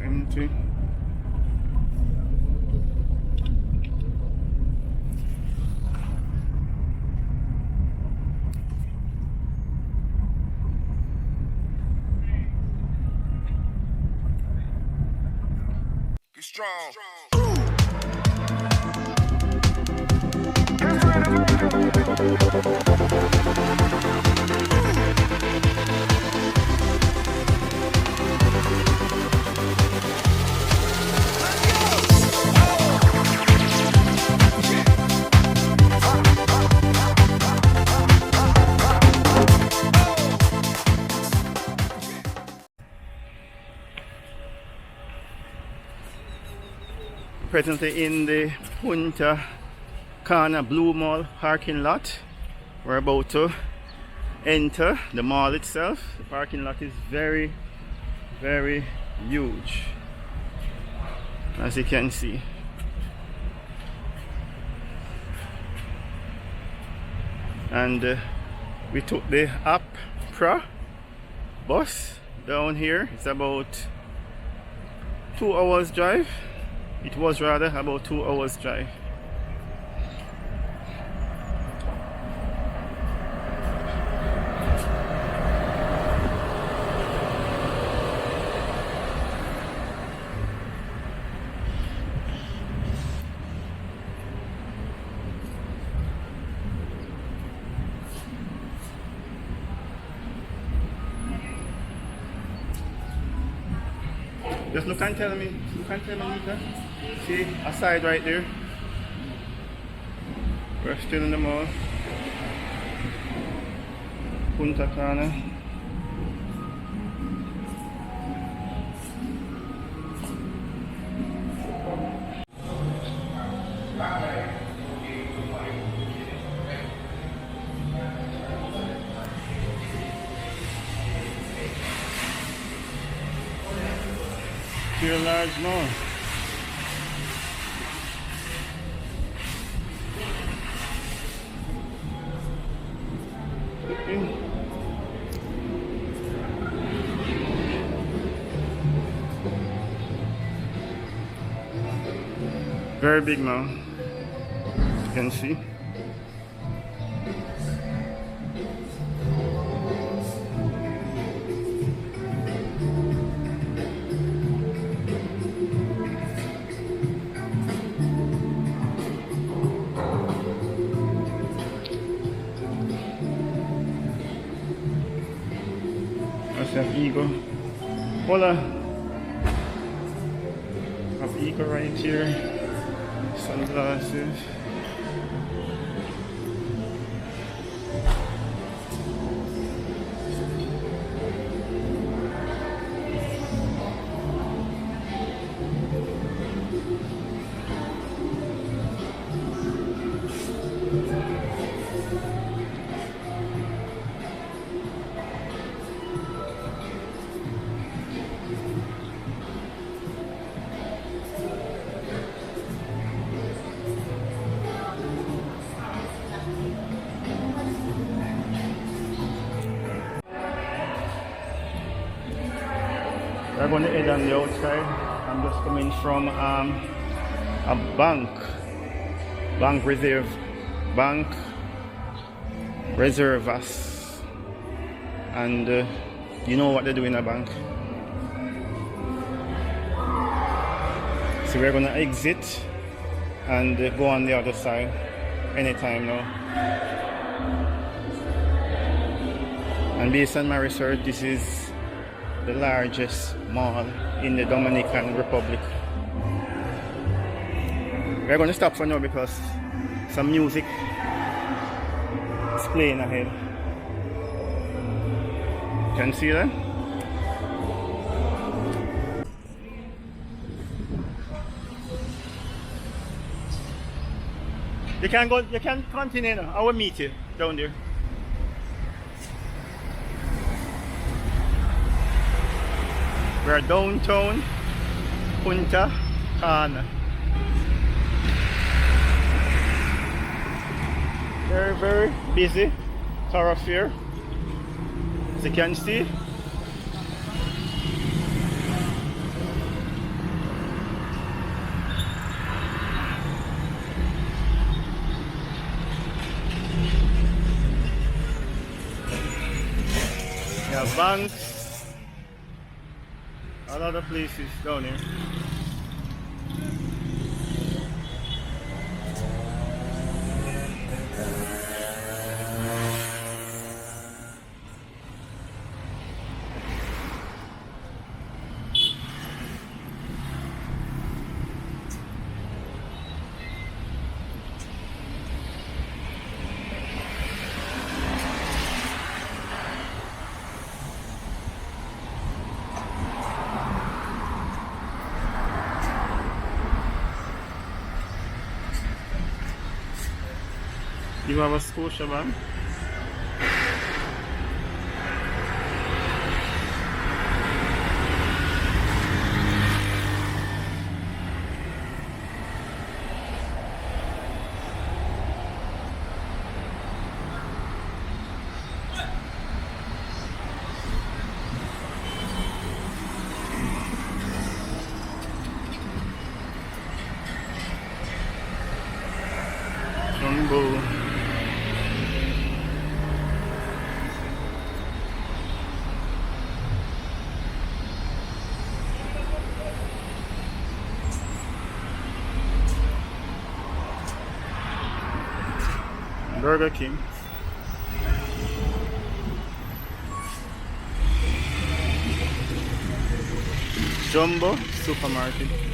Empty. Be strong. Presently in the Punta Cana Blue Mall parking lot. We're about to enter the mall itself. The parking lot is very, very huge, as you can see. And we took the APRA bus down here. It's about 2 hours drive. It was rather about 2 hours drive. Just look and tell me, Nika. See, aside right there. We're still in the mall. Punta Cana. Still large mall. Very big mall, you can see. That's an Eagle. Hola. Have Eagle right here. Sunglasses. We're going to head on the outside. I'm just coming from a bank reservas, and you know what they do in a bank. So we're going to exit and go on the other side anytime now. And based on my research, this is the largest mall in the Dominican Republic. We're going to stop for now because some music is playing ahead. Can you see that? You can continue now. I will meet you down there. We're downtown Punta Cana. Very, very busy thoroughfare, as you can see. have banks, a lot of places down here. You have a Scotia Bank. Jumbo. Burger King. Jumbo Supermarket.